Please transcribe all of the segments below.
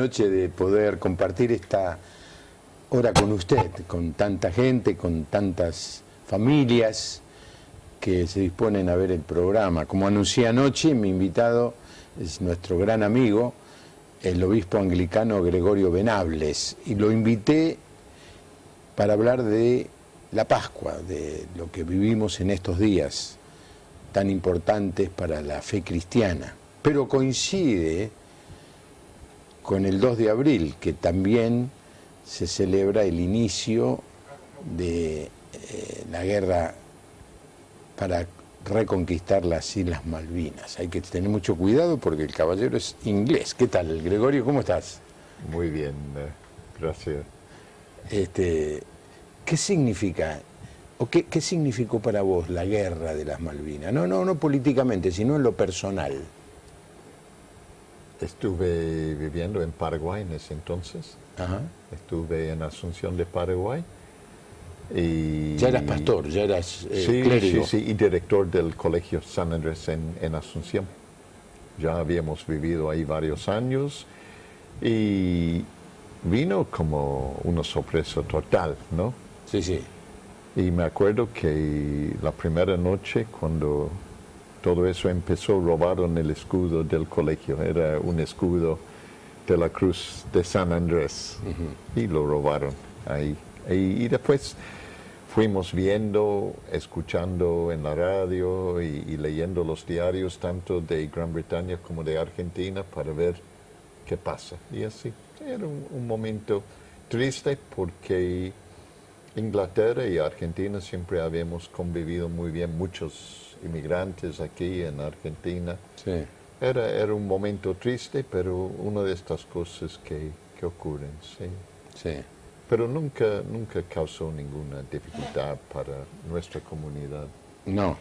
noche de poder compartir esta hora con usted, con tanta gente, con tantas familias que se disponen a ver el programa. Como anuncié anoche, mi invitado es nuestro gran amigo, el obispo anglicano Gregorio Venables, y lo invité para hablar de la Pascua, de lo que vivimos en estos días tan importantes para la fe cristiana. Pero coincide con el 2 de abril, que también se celebra el inicio de la guerra para reconquistar las Islas Malvinas. Hay que tener mucho cuidado porque el caballero es inglés. ¿Qué tal, Gregorio? ¿Cómo estás? Muy bien, gracias. ¿Qué significa, o qué significó para vos la guerra de las Malvinas? No políticamente, sino en lo personal. Estuve viviendo en Paraguay en ese entonces. Ajá. Estuve en Asunción de Paraguay. Y ya eras pastor, ya eras sí, clérigo. Sí, y director del Colegio San Andrés en Asunción. Ya habíamos vivido ahí varios años y vino como una sorpresa total, ¿no? Sí, sí. Y me acuerdo que la primera noche, cuando todo eso empezó, robaron el escudo del colegio. Era un escudo de la Cruz de San Andrés. Y lo robaron ahí. Y después fuimos viendo, escuchando en la radio y leyendo los diarios, tanto de Gran Bretaña como de Argentina, para ver qué pasa. Y así, era un momento triste porque Inglaterra y Argentina siempre habíamos convivido muy bien, muchos inmigrantes aquí en Argentina. Sí. Era un momento triste, pero una de estas cosas que ocurren, sí. Sí. Pero nunca causó ninguna dificultad para nuestra comunidad. No.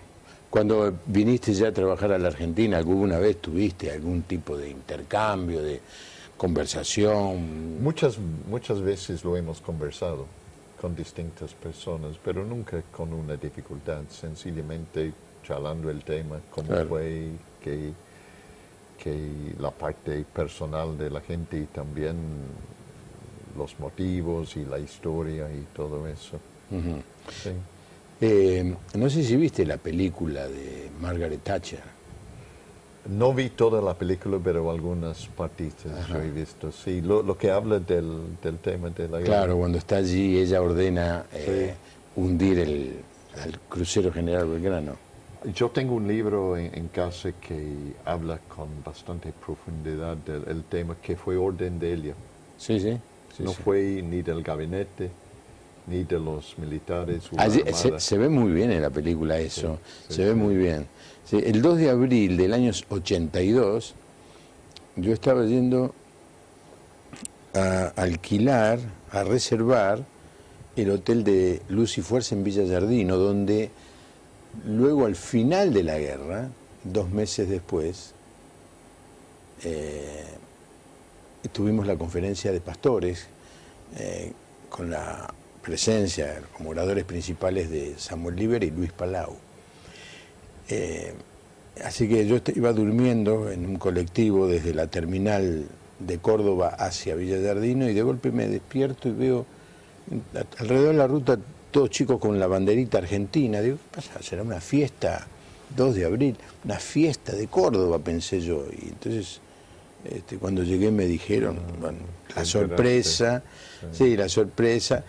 Cuando viniste ya a trabajar a la Argentina, ¿alguna vez tuviste algún tipo de intercambio, de conversación? Muchas veces lo hemos conversado con distintas personas, pero nunca con una dificultad, sencillamente charlando el tema, cómo claro. fue, que la parte personal de la gente y también los motivos y la historia y todo eso. Uh-huh. Sí. No sé si viste la película de Margaret Thatcher. No vi toda la película, pero algunas partidas yo he visto. Sí, lo que habla del tema de la guerra. Claro, cuando está allí ella ordena hundir al crucero General Belgrano. Yo tengo un libro en casa que habla con bastante profundidad del tema, que fue orden de ella. Sí, sí. No fue ni del gabinete, ni de los militares. Allí, se ve muy bien en la película eso, sí, se ve muy bien. Sí, el 2 de abril del año 82, yo estaba yendo a alquilar, a reservar el hotel de Luz y Fuerza en Villa Giardino, donde luego al final de la guerra, 2 meses después, tuvimos la conferencia de pastores con la presencia como oradores principales de Samuel Líber y Luis Palau. Así que yo iba durmiendo en un colectivo desde la terminal de Córdoba hacia Villa Giardino y de golpe me despierto y veo alrededor de la ruta todos chicos con la banderita argentina. Digo, ¿qué pasa? ¿Será una fiesta? 2 de abril, una fiesta de Córdoba, pensé yo. Y entonces cuando llegué me dijeron, bueno, la sorpresa, sí, la sorpresa.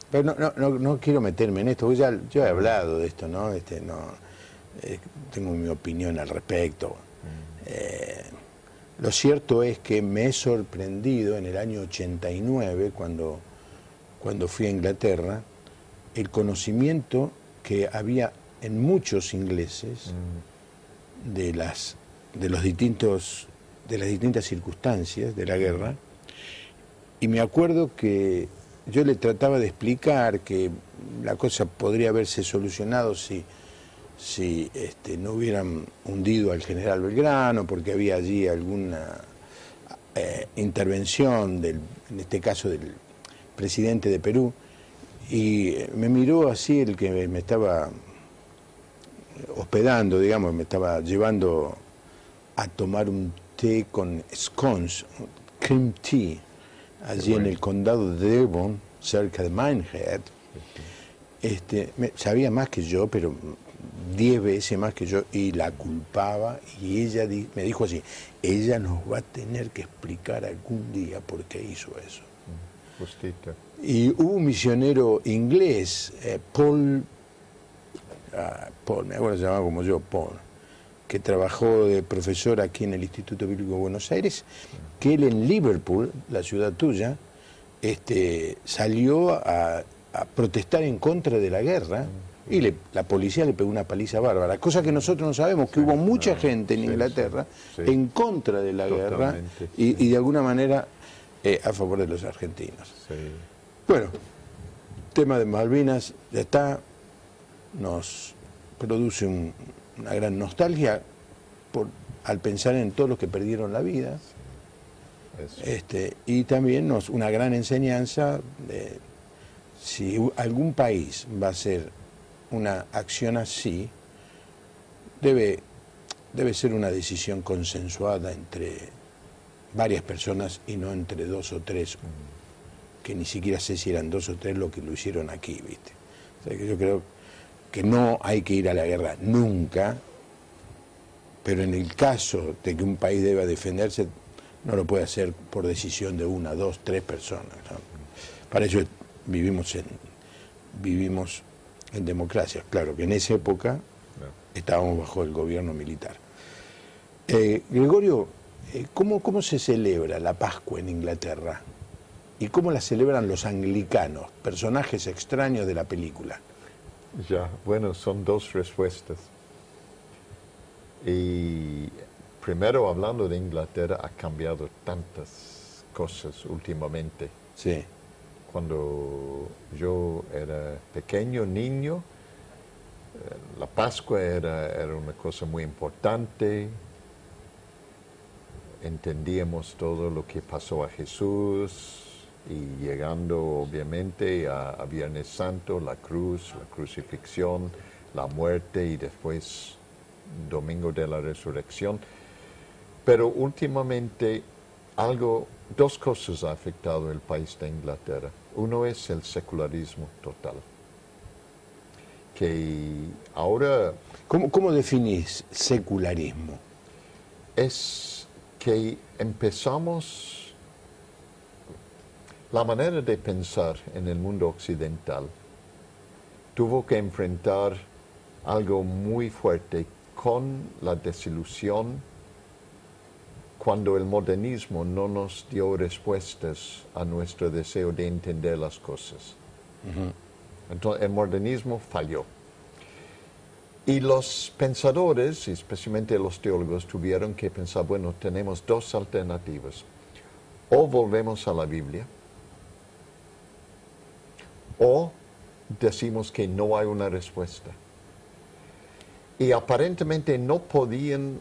Pero no quiero meterme en esto, porque yo he hablado de esto, ¿no? Tengo mi opinión al respecto. Lo cierto es que me he sorprendido en el año 89, cuando fui a Inglaterra, el conocimiento que había en muchos ingleses de las distintas circunstancias de la guerra, y me acuerdo que yo le trataba de explicar que la cosa podría haberse solucionado si no hubieran hundido al general Belgrano, porque había allí alguna intervención en este caso del presidente de Perú, y me miró así el que me estaba hospedando, digamos, me estaba llevando a tomar un té con scones, cream tea, allí en el condado de Devon, cerca de Minehead. Sabía más que yo, pero 10 veces más que yo, y la culpaba, y ella me dijo así: ella nos va a tener que explicar algún día por qué hizo eso. Justito. Y hubo un misionero inglés, Paul, me acuerdo, se llamaba como yo, Paul, que trabajó de profesor aquí en el Instituto Bíblico de Buenos Aires, que él en Liverpool, la ciudad tuya, salió a protestar en contra de la guerra, y la policía le pegó una paliza bárbara, cosa que nosotros no sabemos, que hubo mucha gente en Inglaterra en contra de la guerra y de alguna manera a favor de los argentinos. Sí. Bueno, tema de Malvinas ya está, nos produce una gran nostalgia al pensar en todos los que perdieron la vida, y también una gran enseñanza de si algún país va a hacer una acción así, debe ser una decisión consensuada entre varias personas y no entre 2 o 3, que ni siquiera sé si eran 2 o 3 lo que lo hicieron aquí, ¿viste? O sea, que yo creo que no hay que ir a la guerra nunca, pero en el caso de que un país deba defenderse, no lo puede hacer por decisión de 1, 2, 3 personas, ¿no? Para eso vivimos en democracia. Claro que en esa época estábamos bajo el gobierno militar. Gregorio, ¿cómo se celebra la Pascua en Inglaterra? ¿Y cómo la celebran los anglicanos, personajes extraños de la película? Ya, bueno, son 2 respuestas. Y primero, hablando de Inglaterra, ha cambiado tantas cosas últimamente. Sí. Cuando yo era pequeño, niño, la Pascua era una cosa muy importante. Entendíamos todo lo que pasó a Jesús, y llegando obviamente a Viernes Santo, la cruz, la crucifixión, la muerte y después Domingo de la Resurrección. Pero últimamente 2 cosas ha afectado el país de Inglaterra. Uno es el secularismo total. Que ahora... ¿Cómo definís secularismo? Es que empezamos... La manera de pensar en el mundo occidental tuvo que enfrentar algo muy fuerte con la desilusión cuando el modernismo no nos dio respuestas a nuestro deseo de entender las cosas. Entonces el modernismo falló. Y los pensadores, especialmente los teólogos, tuvieron que pensar, bueno, tenemos 2 alternativas. O volvemos a la Biblia, o decimos que no hay una respuesta. Y aparentemente no podían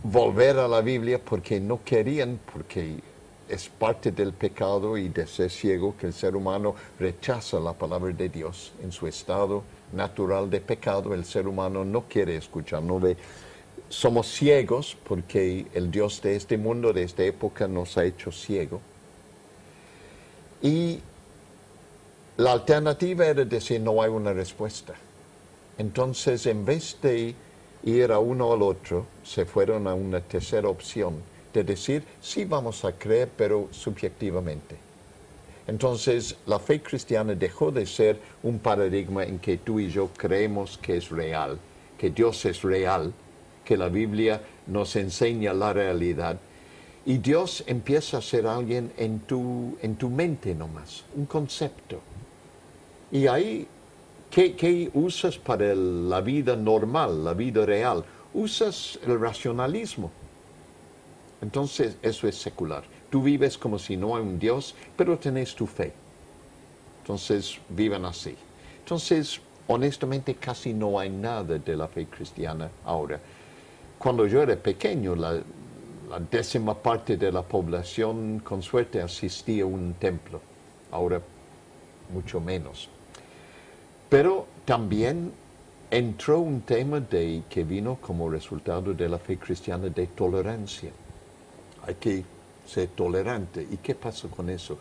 volver a la Biblia porque no querían, porque es parte del pecado y de ser ciego que el ser humano rechaza la palabra de Dios. En su estado natural de pecado, el ser humano no quiere escuchar, no ve. Somos ciegos porque el Dios de este mundo, de esta época, nos ha hecho ciego. Y la alternativa era decir no hay una respuesta. Entonces, en vez de ir a uno al otro, se fueron a una tercera opción, de decir, sí vamos a creer, pero subjetivamente. Entonces, la fe cristiana dejó de ser un paradigma en que tú y yo creemos que es real, que Dios es real, que la Biblia nos enseña la realidad, y Dios empieza a ser alguien en tu mente nomás, un concepto. Y ahí, ¿qué usas para la vida normal, la vida real? Usas el racionalismo. Entonces, eso es secular. Tú vives como si no hay un Dios, pero tenés tu fe. Entonces, viven así. Entonces, honestamente, casi no hay nada de la fe cristiana ahora. Cuando yo era pequeño, la 10ª parte de la población, con suerte, asistía a un templo. Ahora, mucho menos. Pero también entró un tema que vino como resultado de la fe cristiana de tolerancia. Hay que ser tolerante. ¿Y qué pasa con eso?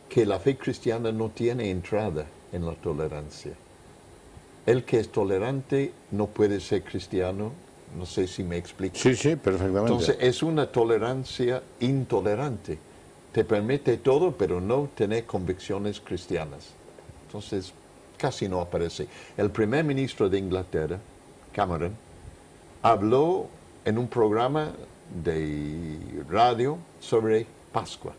Que la fe cristiana no tiene entrada en la tolerancia. El que es tolerante no puede ser cristiano. No sé si me explico. Sí, sí, perfectamente. Entonces es una tolerancia intolerante. Te permite todo, pero no tener convicciones cristianas. Entonces casi no aparece. El primer ministro de Inglaterra, Cameron, habló en un programa de radio sobre Pascua,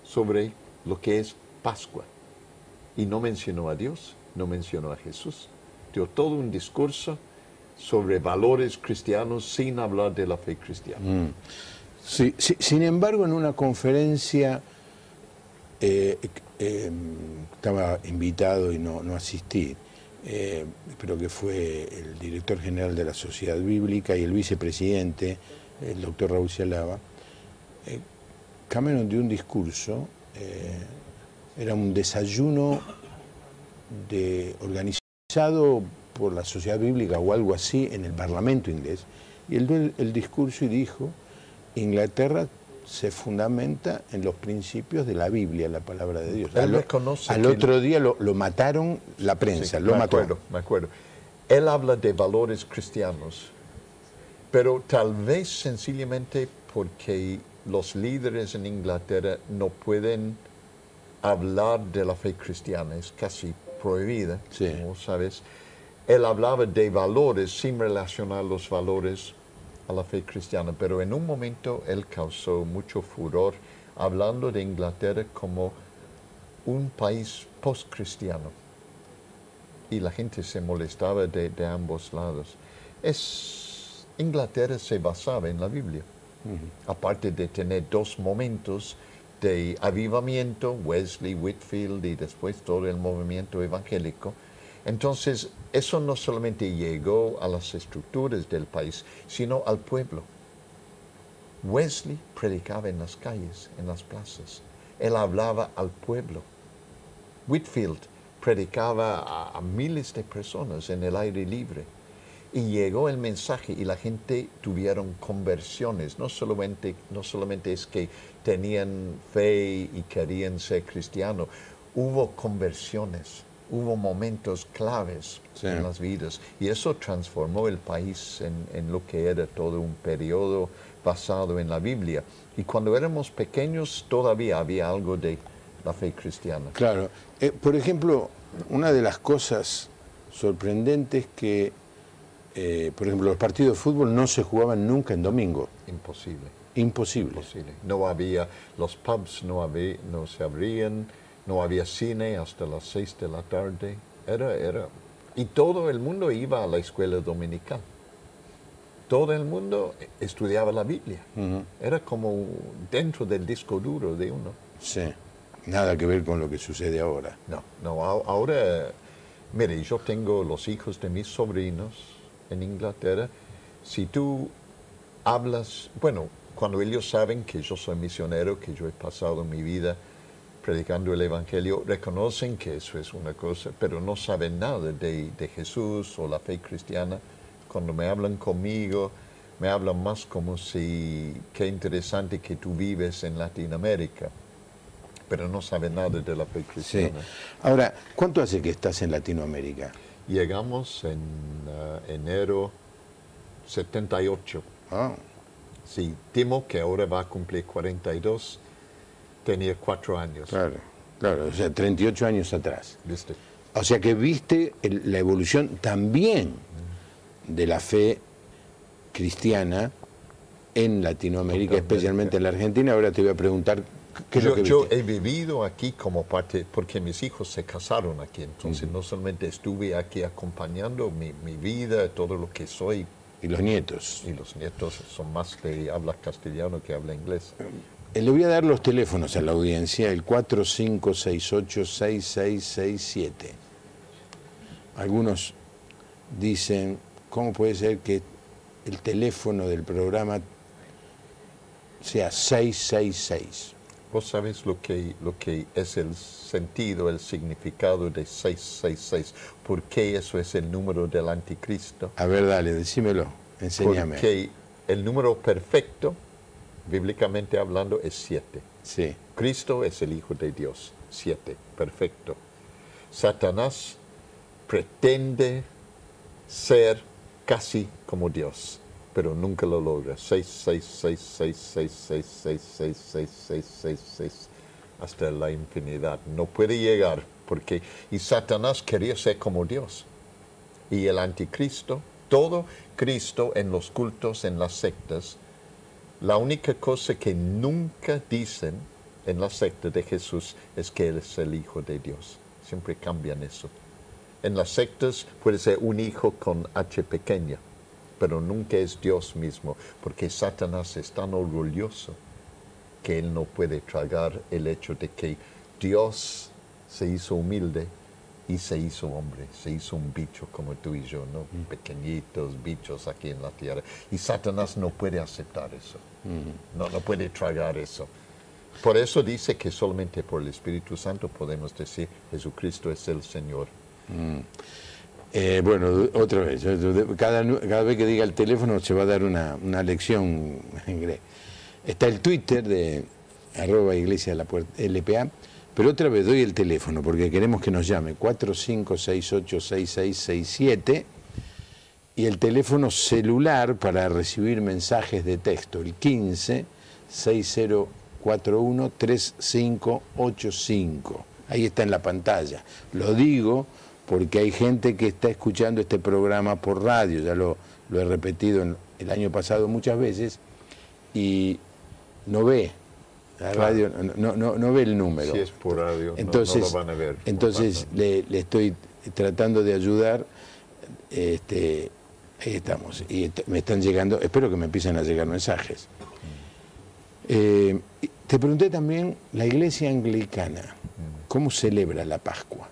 sobre lo que es Pascua. Y no mencionó a Dios, no mencionó a Jesús. Dio todo un discurso sobre valores cristianos sin hablar de la fe cristiana. Sí, sí, sin embargo, en una conferencia estaba invitado y no asistí, pero que fue el director general de la Sociedad Bíblica y el vicepresidente, el doctor Raúl Cialaba. Cameron dio un discurso, era un desayuno organizado por la Sociedad Bíblica o algo así en el Parlamento inglés, y él dio el discurso y dijo: Inglaterra se fundamenta en los principios de la Biblia, la palabra de Dios. Al otro día lo mataron la prensa, sí, lo mató. Me acuerdo. Él habla de valores cristianos, pero tal vez sencillamente porque los líderes en Inglaterra no pueden hablar de la fe cristiana, es casi prohibida, sí, como sabes. Él hablaba de valores sin relacionar los valores a la fe cristiana, pero en un momento él causó mucho furor hablando de Inglaterra como un país post-cristiano. Y la gente se molestaba de ambos lados. Inglaterra se basaba en la Biblia. Aparte de tener dos momentos de avivamiento, Wesley, Whitefield y después todo el movimiento evangélico. Entonces, eso no solamente llegó a las estructuras del país, sino al pueblo. Wesley predicaba en las calles, en las plazas. Él hablaba al pueblo. Whitefield predicaba a miles de personas en el aire libre. Y llegó el mensaje y la gente tuvieron conversiones. No solamente es que tenían fe y querían ser cristianos. Hubo conversiones. Hubo momentos claves, sí, en las vidas, y eso transformó el país en lo que era todo un periodo basado en la Biblia. Y cuando éramos pequeños todavía había algo de la fe cristiana. Claro. Por ejemplo, una de las cosas sorprendentes que, por ejemplo, los partidos de fútbol no se jugaban nunca en domingo. Imposible. Imposible. Imposible. No había, los pubs no se abrían. No había cine hasta las 6 de la tarde. Y todo el mundo iba a la escuela dominical. Todo el mundo estudiaba la Biblia. Era como dentro del disco duro de uno. Sí, nada que ver con lo que sucede ahora. No, ahora, mire, yo tengo los hijos de mis sobrinos en Inglaterra. Si tú hablas, bueno, cuando ellos saben que yo soy misionero, que yo he pasado mi vida predicando el Evangelio, reconocen que eso es una cosa, pero no saben nada de Jesús o la fe cristiana. Cuando me hablan conmigo, me hablan más como si, qué interesante que tú vives en Latinoamérica, pero no saben nada de la fe cristiana. Sí. Ahora, ¿cuánto hace que estás en Latinoamérica? Llegamos en enero 78. Ah. Sí, Timo, que ahora va a cumplir 42, tenía 4 años. Claro, o sea, 38 años atrás. ¿Viste? O sea que viste la evolución también de la fe cristiana en Latinoamérica, especialmente en la Argentina. Ahora te voy a preguntar qué es lo que viste. Yo he vivido aquí como parte, porque mis hijos se casaron aquí, entonces no solamente estuve aquí acompañando mi vida, todo lo que soy. Y los nietos. Y los nietos son más de habla castellano que habla inglés. Le voy a dar los teléfonos a la audiencia, el 4568-6667. Algunos dicen, ¿cómo puede ser que el teléfono del programa sea 666? ¿Vos sabés lo que es el sentido, el significado de 666? ¿Por qué eso es el número del anticristo? A ver, dale, decímelo, enséñame. Porque el número perfecto, bíblicamente hablando, es 7. Sí. Cristo es el Hijo de Dios, 7, perfecto. Satanás pretende ser casi como Dios, pero nunca lo logra. 6, 6, 6, 6, 6, 6, 6, 6, 6, 6, 6, 6, hasta la infinidad. No puede llegar porque... Y Satanás quería ser como Dios. Y el anticristo, todo Cristo en los cultos, en las sectas, la única cosa que nunca dicen en la secta de Jesús es que Él es el Hijo de Dios. Siempre cambian eso. En las sectas puede ser un hijo con H pequeña, pero nunca es Dios mismo, porque Satanás es tan orgulloso que él no puede tragar el hecho de que Dios se hizo humilde y se hizo hombre, se hizo un bicho como tú y yo, ¿no? Pequeñitos bichos aquí en la tierra. Y Satanás no puede aceptar eso, no puede tragar eso. Por eso dice que solamente por el Espíritu Santo podemos decir Jesucristo es el Señor. Bueno, otra vez, cada vez que diga el teléfono se va a dar una lección en inglés. Está el Twitter de @Iglesia de la Puerta, LPA, pero otra vez doy el teléfono porque queremos que nos llame 45686667 y el teléfono celular para recibir mensajes de texto, el 1560413585. Ahí está en la pantalla. Lo digo porque hay gente que está escuchando este programa por radio, ya lo he repetido el año pasado muchas veces, y no ve la radio, no ve el número. Si es por radio, entonces, no lo van a ver. Entonces le estoy tratando de ayudar, ahí estamos, y me están llegando, espero que me empiecen a llegar mensajes. Te pregunté también, la iglesia anglicana, ¿cómo celebra la Pascua?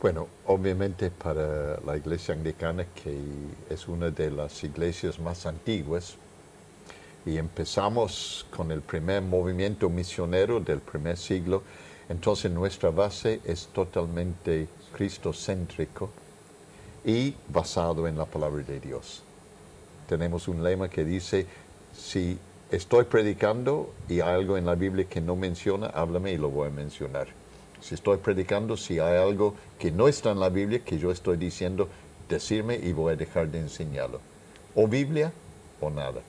Bueno, obviamente para la iglesia anglicana, que es una de las iglesias más antiguas, y empezamos con el primer movimiento misionero del primer siglo, entonces nuestra base es totalmente cristocéntrico y basado en la palabra de Dios. Tenemos un lema que dice, si estoy predicando y hay algo en la Biblia que no menciona, háblame y lo voy a mencionar. Si estoy predicando, si hay algo que no está en la Biblia, que yo estoy diciendo, decirme y voy a dejar de enseñarlo. O Biblia o nada.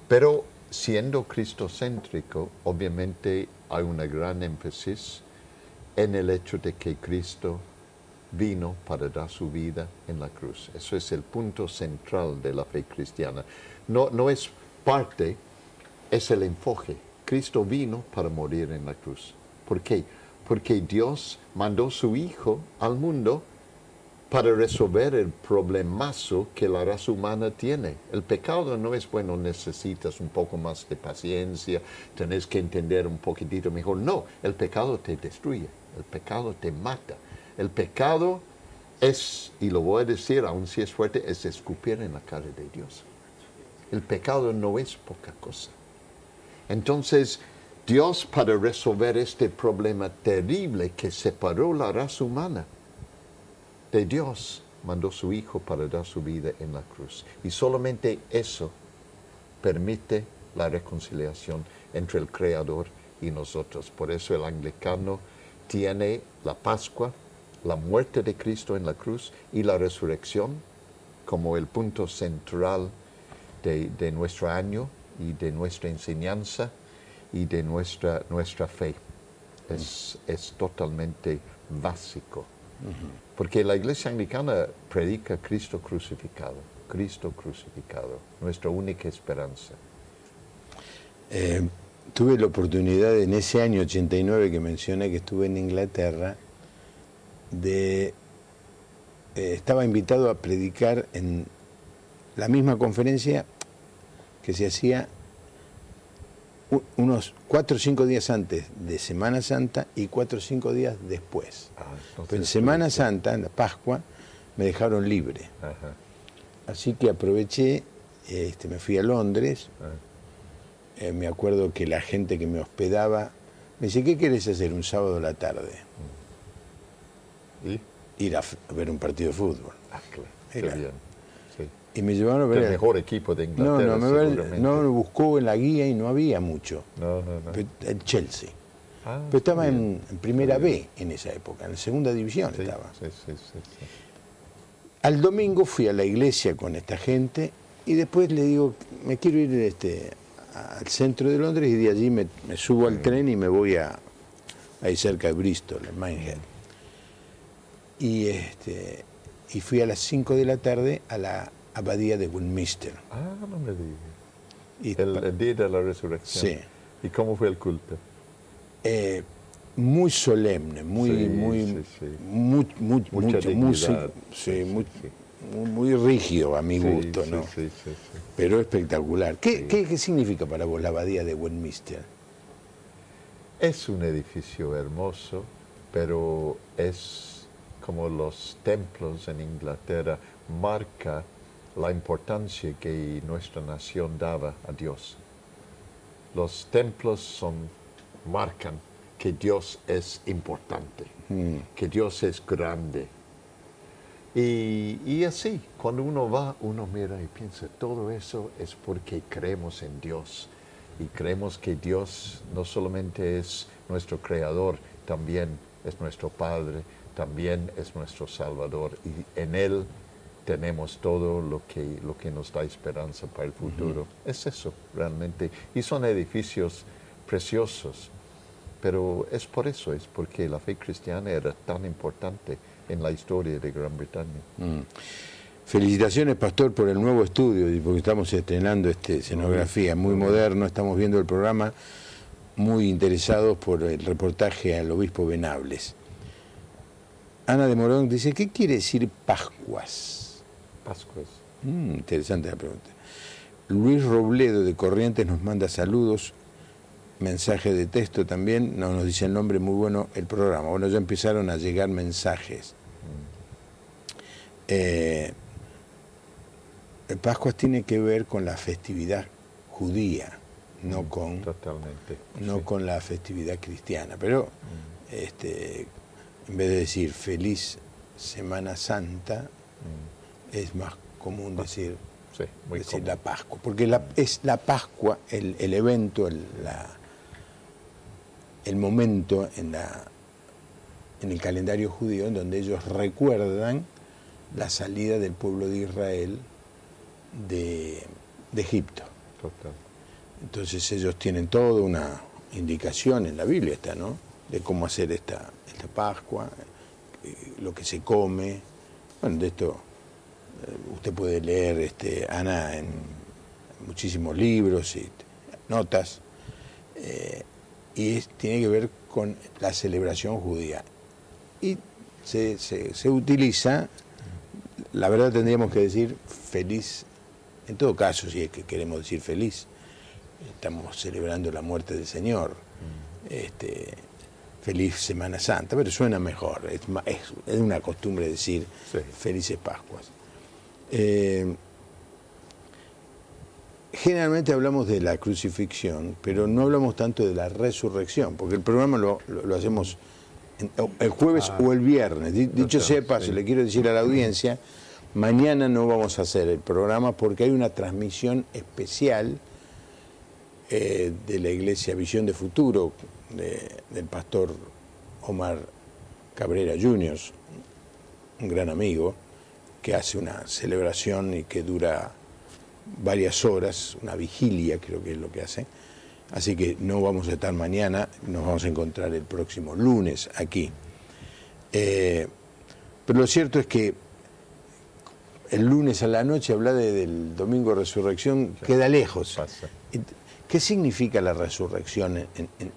Pero siendo cristocéntrico, obviamente hay una gran énfasis en el hecho de que Cristo vino para dar su vida en la cruz. Eso es el punto central de la fe cristiana. No es parte, es el enfoque. Cristo vino para morir en la cruz. ¿Por qué? Porque Dios mandó su Hijo al mundo para resolver el problemazo que la raza humana tiene. El pecado no es bueno, necesitas un poco más de paciencia, tenés que entender un poquitito mejor. No, el pecado te destruye, el pecado te mata. El pecado es, y lo voy a decir aun si es fuerte, es escupir en la cara de Dios. El pecado no es poca cosa. Entonces, Dios, para resolver este problema terrible que separó la raza humana de Dios, mandó su Hijo para dar su vida en la cruz. Y solamente eso permite la reconciliación entre el Creador y nosotros. Por eso el anglicano tiene la Pascua, la muerte de Cristo en la cruz y la resurrección como el punto central de nuestro año y de nuestra enseñanza y de nuestra fe. Es totalmente básico. Porque la iglesia anglicana predica Cristo crucificado, nuestra única esperanza. Tuve la oportunidad en ese año 89 que mencioné que estuve en Inglaterra, estaba invitado a predicar en la misma conferencia que se hacía unos 4 o 5 días antes de Semana Santa y 4 o 5 días después. Pero en Semana Santa, en la Pascua, me dejaron libre. Así que aproveché, me fui a Londres me acuerdo que la gente que me hospedaba me dice, ¿qué querés hacer un sábado a la tarde? ¿Y? Ir a ver un partido de fútbol. Ah, claro. Era. Qué bien. Sí. Y me llevaron a ver... El mejor equipo de Inglaterra, seguramente. No, buscó en la guía y no había mucho. No. El Chelsea. Ah, Pero estaba bien. en primera B en esa época, en la segunda división Sí, estaba. sí. Al domingo fui a la iglesia con esta gente y después le digo, me quiero ir al centro de Londres y de allí me subo al tren y me voy ahí cerca de Bristol, en Minehead. Y fui a las 5 de la tarde a la abadía de Westminster. Ah, no me digas. Y El día de la resurrección. Sí. ¿Y cómo fue el culto? Muy solemne, muy Mucha dignidad. muy rígido a mi gusto, ¿no? Sí. Pero espectacular. ¿Qué significa para vos la abadía de Westminster? Es un edificio hermoso, pero es como los templos en Inglaterra, marca la importancia que nuestra nación daba a Dios. Los templos marcan que Dios es importante, que Dios es grande. Y así, cuando uno va, uno mira y piensa, todo eso es porque creemos en Dios. Y creemos que Dios no solamente es nuestro Creador, también es nuestro Padre, también es nuestro Salvador. Y en Él tenemos todo lo que nos da esperanza para el futuro. Es eso, realmente. Y son edificios preciosos. Pero es por eso, es porque la fe cristiana era tan importante en la historia de Gran Bretaña. Felicitaciones, Pastor, por el nuevo estudio, porque estamos estrenando escenografía muy moderno, estamos viendo el programa muy interesados por el reportaje al obispo Venables. Ana de Morón dice, ¿qué quiere decir Pascuas? Pascuas. Interesante la pregunta. Luis Robledo de Corrientes nos manda saludos, mensaje de texto también, nos dice el nombre, muy bueno el programa. Bueno, ya empezaron a llegar mensajes. Pascuas tiene que ver con la festividad judía, no con la festividad cristiana. Pero en vez de decir feliz Semana Santa, es más común decir, común. La Pascua, porque es la Pascua el evento, el momento en el calendario judío en donde ellos recuerdan la salida del pueblo de Israel de Egipto. Total. Entonces ellos tienen toda una indicación en la Biblia, ¿no? De cómo hacer esta Pascua, lo que se come. Bueno, de esto usted puede leer, Ana, en muchísimos libros y notas, y tiene que ver con la celebración judía. Y se utiliza, la verdad tendríamos que decir feliz, en todo caso, si es que queremos decir feliz, estamos celebrando la muerte del Señor, feliz Semana Santa, pero suena mejor, es una costumbre decir felices Pascuas. Generalmente hablamos de la crucifixión, pero no hablamos tanto de la resurrección, porque el programa lo hacemos el jueves o el viernes. Dicho sea de paso, le quiero decir a la audiencia, mañana no vamos a hacer el programa porque hay una transmisión especial de la Iglesia Visión de Futuro, del pastor Omar Cabrera Jr., un gran amigo, que hace una celebración y que dura varias horas, una vigilia creo que es lo que hace. Así que no vamos a estar mañana, nos vamos a encontrar el próximo lunes aquí. Pero lo cierto es que el lunes a la noche hablar del domingo de resurrección queda lejos. ¿Qué significa la resurrección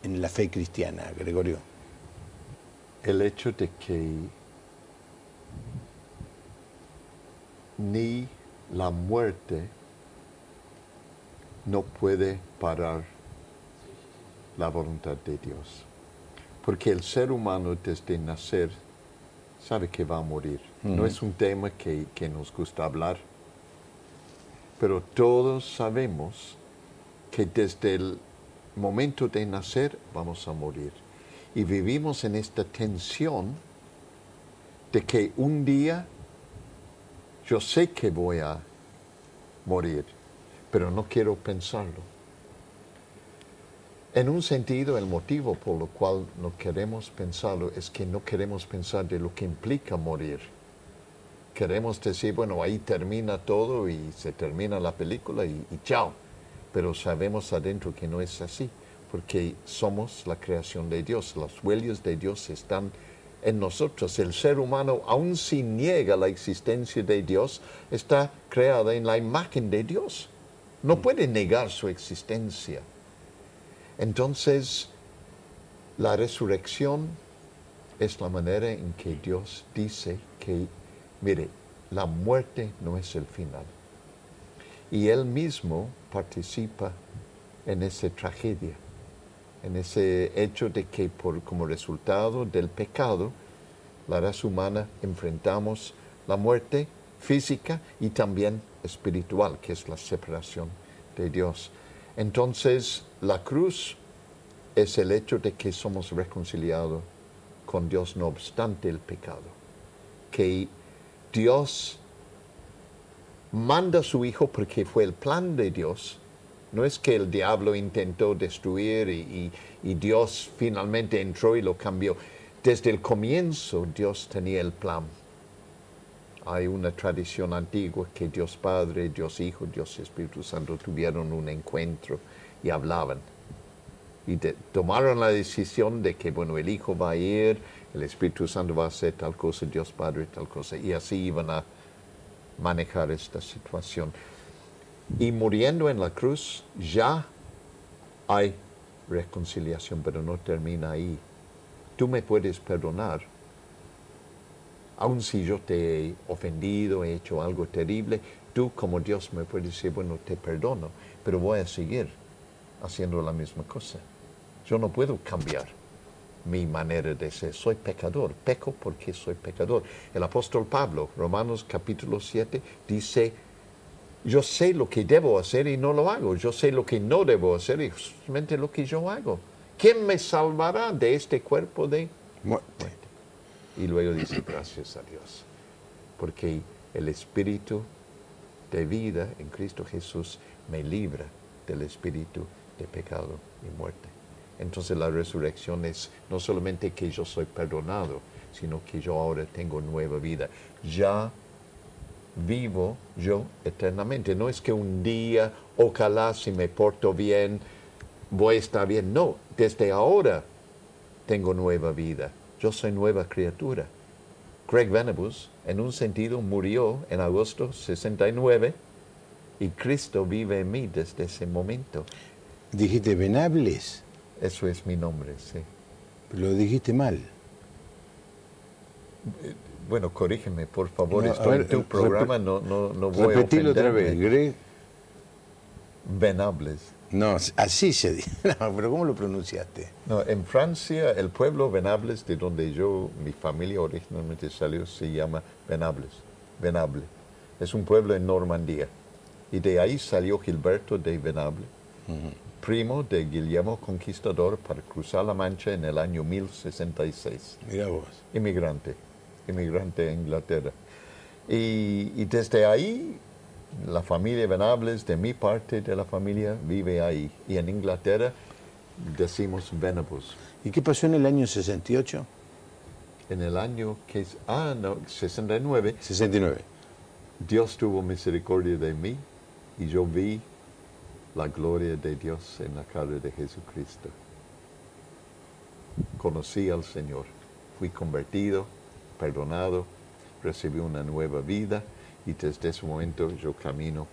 en la fe cristiana, Gregorio? El hecho de que ni la muerte no puede parar la voluntad de Dios. Porque el ser humano desde nacer sabe que va a morir. No es un tema que nos gusta hablar, pero todos sabemos que desde el momento de nacer vamos a morir. Y vivimos en esta tensión de que un día yo sé que voy a morir, pero no quiero pensarlo. En un sentido, el motivo por lo cual no queremos pensarlo es que no queremos pensar de lo que implica morir. Queremos decir, bueno, ahí termina todo y se termina la película y chao. Pero sabemos adentro que no es así, porque somos la creación de Dios. Las huellas de Dios están en nosotros. El ser humano, aun si niega la existencia de Dios, está creado en la imagen de Dios. No puede negar su existencia. Entonces, la resurrección es la manera en que Dios dice que, mire, la muerte no es el final. Y Él mismo participa en esa tragedia, en ese hecho de que como resultado del pecado, la raza humana enfrentamos la muerte física y también espiritual, que es la separación de Dios. Entonces, la cruz es el hecho de que somos reconciliados con Dios no obstante el pecado. Que Dios manda a su Hijo porque fue el plan de Dios. No es que el diablo intentó destruir y Dios finalmente entró y lo cambió. Desde el comienzo Dios tenía el plan. Hay una tradición antigua que Dios Padre, Dios Hijo, Dios Espíritu Santo tuvieron un encuentro y hablaban. Y tomaron la decisión de que, bueno, el Hijo va a ir, el Espíritu Santo va a hacer tal cosa, Dios Padre tal cosa. Y así iban a manejar esta situación. Y muriendo en la cruz ya hay reconciliación, pero no termina ahí. Tú me puedes perdonar, aun si yo te he ofendido, he hecho algo terrible, tú como Dios me puedes decir, bueno, te perdono, pero voy a seguir haciendo la misma cosa. Yo no puedo cambiar mi manera de ser. Soy pecador, peco porque soy pecador. El apóstol Pablo, Romanos capítulo 7, dice, yo sé lo que debo hacer y no lo hago. Yo sé lo que no debo hacer y justamente lo que yo hago. ¿Quién me salvará de este cuerpo de muerte? Y luego dice, gracias a Dios, porque el espíritu de vida en Cristo Jesús me libra del espíritu de pecado y muerte. Entonces la resurrección es no solamente que yo soy perdonado, sino que yo ahora tengo nueva vida. Ya vivo yo eternamente. No es que un día, ojalá si me porto bien, voy a estar bien. No, desde ahora tengo nueva vida. Yo soy nueva criatura. Craig Venables, en un sentido, murió en agosto 69 y Cristo vive en mí desde ese momento. ¿Dijiste Venables? Eso es mi nombre, sí. Lo dijiste mal. Bueno, corrígeme, por favor. No, Estoy ver, en tu programa, no voy a repetirlo otra ofenderme. vez. Greg. Venables. No, así se dice. No, pero ¿cómo lo pronunciaste? No, en Francia, el pueblo Venables, de donde mi familia originalmente salió, se llama Venables. Venable. Es un pueblo en Normandía. Y de ahí salió Gilberto de Venable, primo de Guillermo Conquistador, para cruzar la Mancha en el año 1066. Mira vos. Inmigrante a Inglaterra. Y desde ahí, la familia Venables, de mi parte de la familia, vive ahí. Y en Inglaterra decimos Venables. ¿Y qué pasó en el año 68? En el año 69, 69. Dios tuvo misericordia de mí y yo vi la gloria de Dios en la cara de Jesucristo. Conocí al Señor, fui convertido, perdonado, recibí una nueva vida y desde ese momento yo camino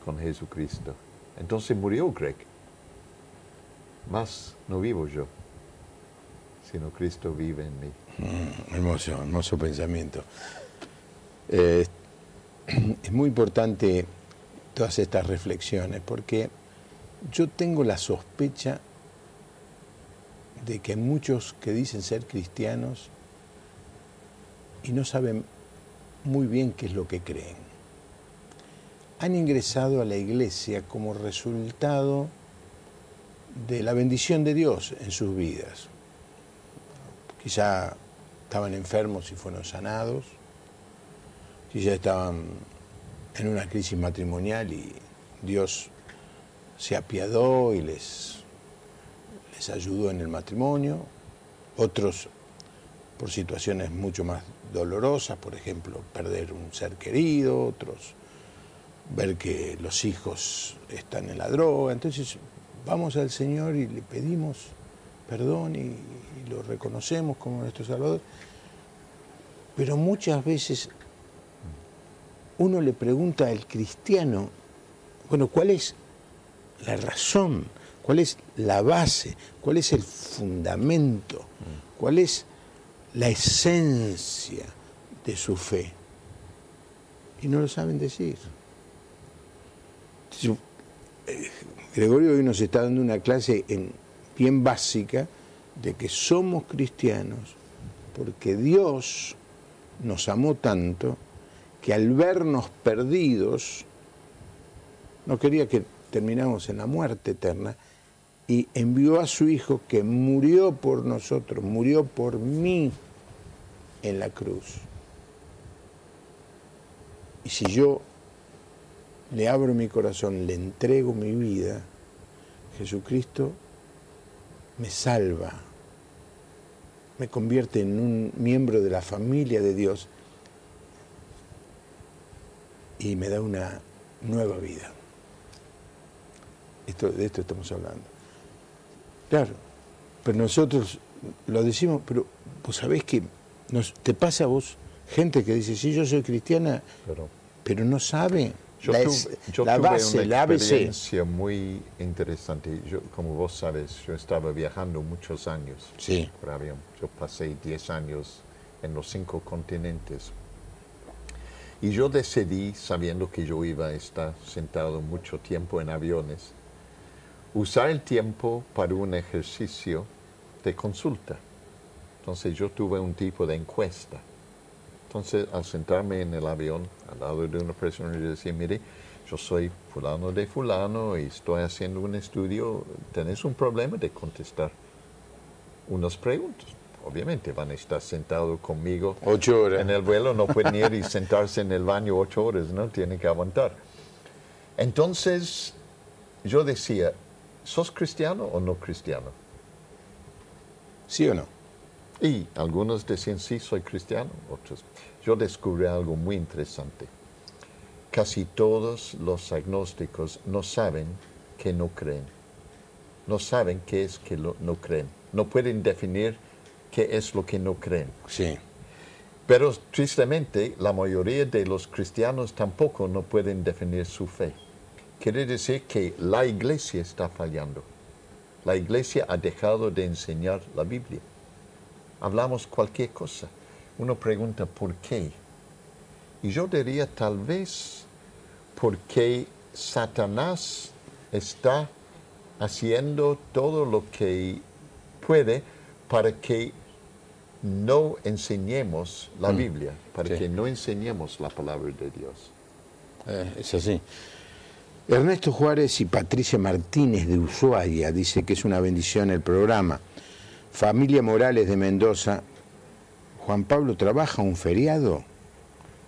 con Jesucristo. Entonces murió Greg. Más no vivo yo, sino Cristo vive en mí. Hermoso, hermoso pensamiento. Es muy importante todas estas reflexiones porque yo tengo la sospecha de que hay muchos que dicen ser cristianos y no saben muy bien qué es lo que creen. Han ingresado a la iglesia como resultado de la bendición de Dios en sus vidas. Quizá estaban enfermos y fueron sanados, quizá estaban en una crisis matrimonial y Dios se apiadó y les ayudó en el matrimonio. Otros por situaciones mucho más dolorosas, por ejemplo, perder un ser querido, otros ver que los hijos están en la droga. Entonces vamos al Señor y le pedimos perdón y lo reconocemos como nuestro Salvador. Pero muchas veces uno le pregunta al cristiano, bueno, ¿cuál es la razón? ¿Cuál es la base? ¿Cuál es el fundamento? ¿Cuál es la esencia de su fe? Y no lo saben decir. Gregorio hoy nos está dando una clase bien básica de que somos cristianos porque Dios nos amó tanto que al vernos perdidos no quería que termináramos en la muerte eterna y envió a su Hijo que murió por nosotros, murió por mí en la cruz. Y si yo le abro mi corazón, le entrego mi vida, Jesucristo me salva, me convierte en un miembro de la familia de Dios y me da una nueva vida. De esto estamos hablando. Claro, pero nosotros lo decimos, pero vos sabés que te pasa a vos gente que dice, sí, yo soy cristiana, pero no sabe. Yo tuve una experiencia muy interesante. Como vos sabes, yo estaba viajando muchos años por avión. Yo pasé 10 años en los 5 continentes. Y yo decidí, sabiendo que yo iba a estar sentado mucho tiempo en aviones, usar el tiempo para un ejercicio de consulta. Entonces yo tuve un tipo de encuesta. Entonces, al sentarme en el avión, al lado de una persona, yo decía, mire, yo soy fulano de fulano y estoy haciendo un estudio, ¿tenés un problema de contestar unas preguntas? Obviamente van a estar sentados conmigo 8 horas en el vuelo, no pueden ir y sentarse en el baño 8 horas, ¿no? Tienen que aguantar. Entonces, yo decía, ¿sos cristiano o no cristiano? ¿Sí o no? Y algunos decían, sí, soy cristiano, otros. Yo descubrí algo muy interesante. Casi todos los agnósticos no saben que no creen. No saben qué es que no creen. No pueden definir qué es lo que no creen. Sí. Pero tristemente, la mayoría de los cristianos tampoco no pueden definir su fe. Quiere decir que la iglesia está fallando. La iglesia ha dejado de enseñar la Biblia. Hablamos cualquier cosa. Uno pregunta ¿por qué? Y yo diría tal vez porque Satanás está haciendo todo lo que puede para que no enseñemos la Biblia, para que no enseñemos la palabra de Dios. Es así. Ernesto Juárez y Patricia Martínez de Ushuaia dice que es una bendición el programa. Familia Morales de Mendoza, Juan Pablo trabaja un feriado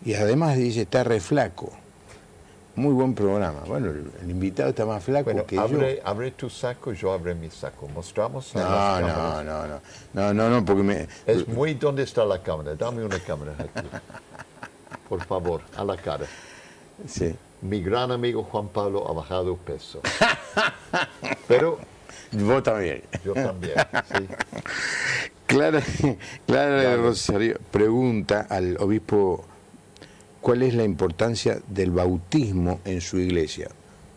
y además dice está re flaco. Muy buen programa. Bueno, el invitado está más flaco que yo. Abre tu saco, yo abro mi saco. Mostramos a las cámaras. No, porque Es muy... ¿Dónde está la cámara? Dame una cámara aquí. Por favor, a la cara. Sí. Mi gran amigo Juan Pablo ha bajado peso. Pero... Vos también. Yo también, sí. Clara de Rosario pregunta al obispo cuál es la importancia del bautismo en su iglesia.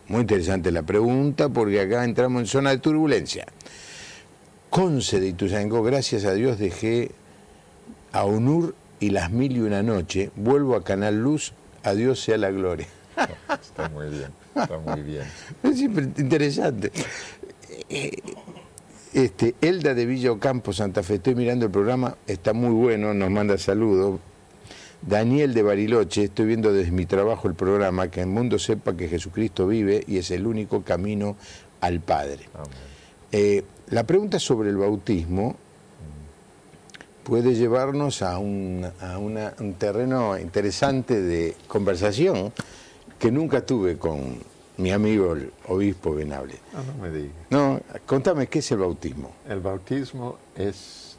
Muy interesante la pregunta porque acá entramos en zona de turbulencia. Conce de Ituzaingó, gracias a Dios dejé a ONUR y las 1001 noche, vuelvo a Canal Luz, a Dios sea la gloria. Está muy bien, está muy bien. Es siempre interesante. Elda de Villa Ocampo, Santa Fe, estoy mirando el programa, está muy bueno, nos manda saludos. Daniel de Bariloche, estoy viendo desde mi trabajo el programa, que el mundo sepa que Jesucristo vive y es el único camino al Padre. La pregunta sobre el bautismo puede llevarnos a un terreno interesante de conversación que nunca tuve con mi amigo el obispo Venable. No me digas. No, contame, ¿qué es el bautismo? El bautismo es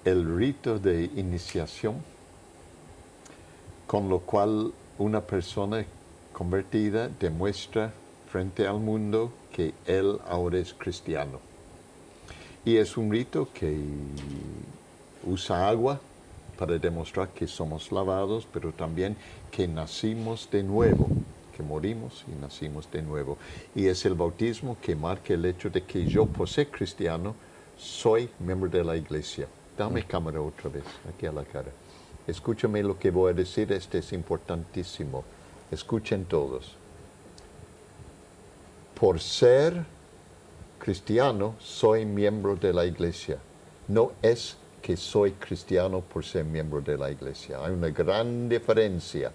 el rito de iniciación con lo cual una persona convertida demuestra frente al mundo que él ahora es cristiano. Y es un rito que usa agua para demostrar que somos lavados, pero también que nacimos de nuevo, que morimos y nacimos de nuevo. Y es el bautismo que marca el hecho de que yo, por ser cristiano, soy miembro de la iglesia. Dame cámara otra vez, aquí a la cara. Escúchame lo que voy a decir, este es importantísimo. Escuchen todos. Por ser cristiano, soy miembro de la iglesia. No es que soy cristiano por ser miembro de la iglesia. Hay una gran diferencia.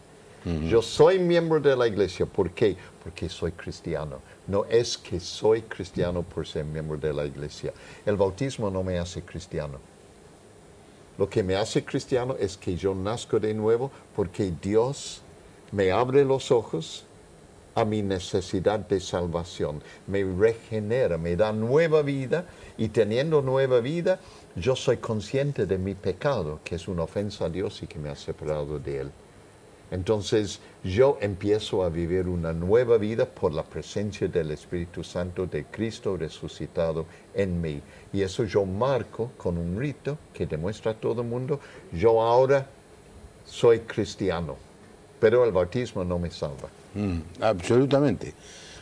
Yo soy miembro de la iglesia. ¿Por qué? Porque soy cristiano. No es que soy cristiano por ser miembro de la iglesia. El bautismo no me hace cristiano. Lo que me hace cristiano es que yo nazco de nuevo porque Dios me abre los ojos a mi necesidad de salvación. Me regenera, me da nueva vida y teniendo nueva vida, yo soy consciente de mi pecado, que es una ofensa a Dios y que me ha separado de Él. Entonces yo empiezo a vivir una nueva vida por la presencia del Espíritu Santo de Cristo resucitado en mí. Y eso yo marco con un rito que demuestra a todo el mundo, yo ahora soy cristiano, pero el bautismo no me salva. Absolutamente.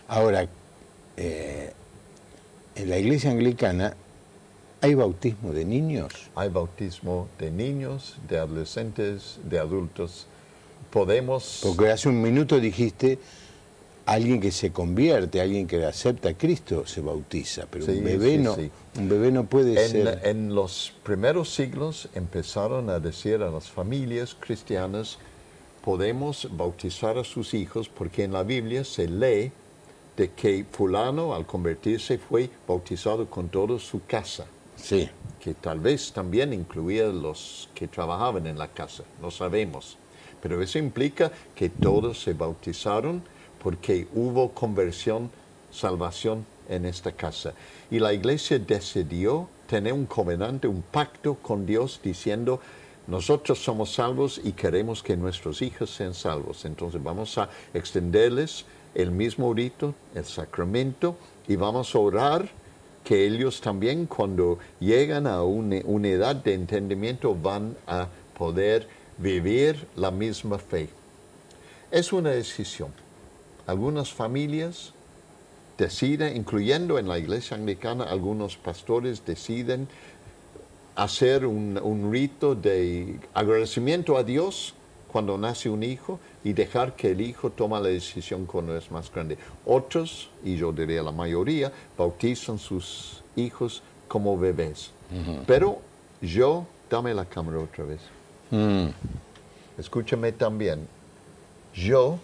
Ahora, en la iglesia anglicana, ¿hay bautismo de niños? Hay bautismo de niños, de adolescentes, de adultos. Podemos... Porque hace un minuto dijiste, alguien que se convierte, alguien que acepta a Cristo se bautiza, pero sí, un bebé no puede ser... En los primeros siglos empezaron a decir a las familias cristianas, podemos bautizar a sus hijos porque en la Biblia se lee de que fulano al convertirse fue bautizado con toda su casa. Sí. Que tal vez también incluía los que trabajaban en la casa, no sabemos. Pero eso implica que todos se bautizaron porque hubo conversión, salvación en esta casa. Y la iglesia decidió tener un covenante, un pacto con Dios diciendo, nosotros somos salvos y queremos que nuestros hijos sean salvos. Entonces vamos a extenderles el mismo rito, el sacramento, y vamos a orar que ellos también cuando llegan a una edad de entendimiento van a poder vivir la misma fe. Es una decisión. Algunas familias deciden, incluyendo en la iglesia anglicana, algunos pastores deciden hacer un rito de agradecimiento a Dios cuando nace un hijo y dejar que el hijo tome la decisión cuando es más grande. Otros, y yo diría la mayoría, bautizan sus hijos como bebés. Pero yo, dame la cámara otra vez. Escúchame también. Yo,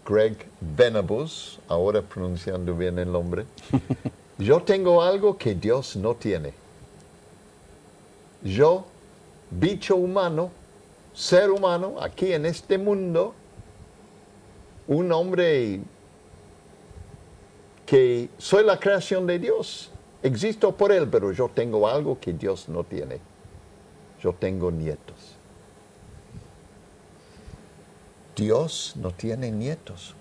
Greg Venables, ahora pronunciando bien el nombre, yo tengo algo que Dios no tiene. Yo, bicho humano, ser humano, aquí en este mundo, un hombre que soy la creación de Dios, existo por Él, pero yo tengo algo que Dios no tiene. Yo tengo nietos. Dios no tiene nietos.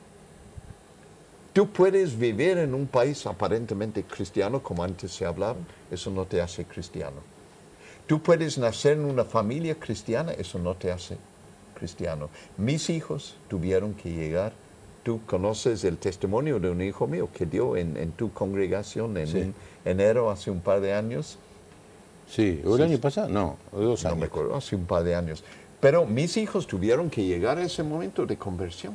Tú puedes vivir en un país aparentemente cristiano, como antes se hablaba, eso no te hace cristiano. Tú puedes nacer en una familia cristiana, eso no te hace cristiano. Mis hijos tuvieron que llegar. Tú conoces el testimonio de un hijo mío que dio en tu congregación en enero, hace un par de años. Sí, ¿o el año pasado? No, 2 años. No me acuerdo, hace un par de años. Pero mis hijos tuvieron que llegar a ese momento de conversión.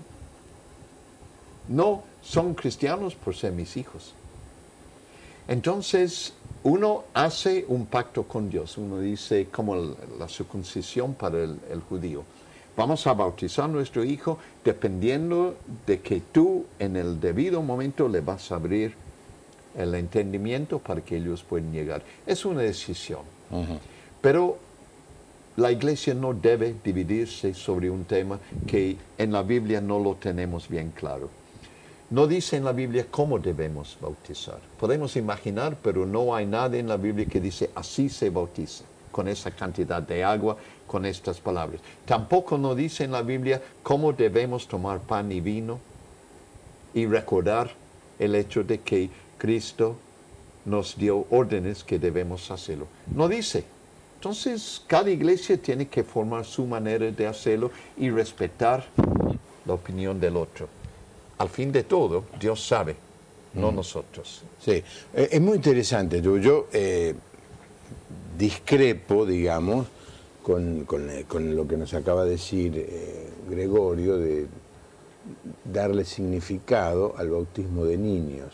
No son cristianos por ser mis hijos. Entonces, uno hace un pacto con Dios. Uno dice, como la circuncisión para el judío. Vamos a bautizar a nuestro hijo dependiendo de que tú en el debido momento le vas a abrir el entendimiento para que ellos puedan llegar. Es una decisión. Ujú. Pero la iglesia no debe dividirse sobre un tema que en la Biblia no lo tenemos bien claro. No dice en la Biblia cómo debemos bautizar. Podemos imaginar, pero no hay nada en la Biblia que dice así se bautiza, con esa cantidad de agua, con estas palabras. Tampoco nos dice en la Biblia cómo debemos tomar pan y vino y recordar el hecho de que Cristo nos dio órdenes que debemos hacerlo. No dice. Entonces, cada iglesia tiene que formar su manera de hacerlo y respetar la opinión del otro. Al fin de todo, Dios sabe, no nosotros. Sí, es muy interesante. Yo discrepo, digamos, con lo que nos acaba de decir Gregorio, de darle significado al bautismo de niños.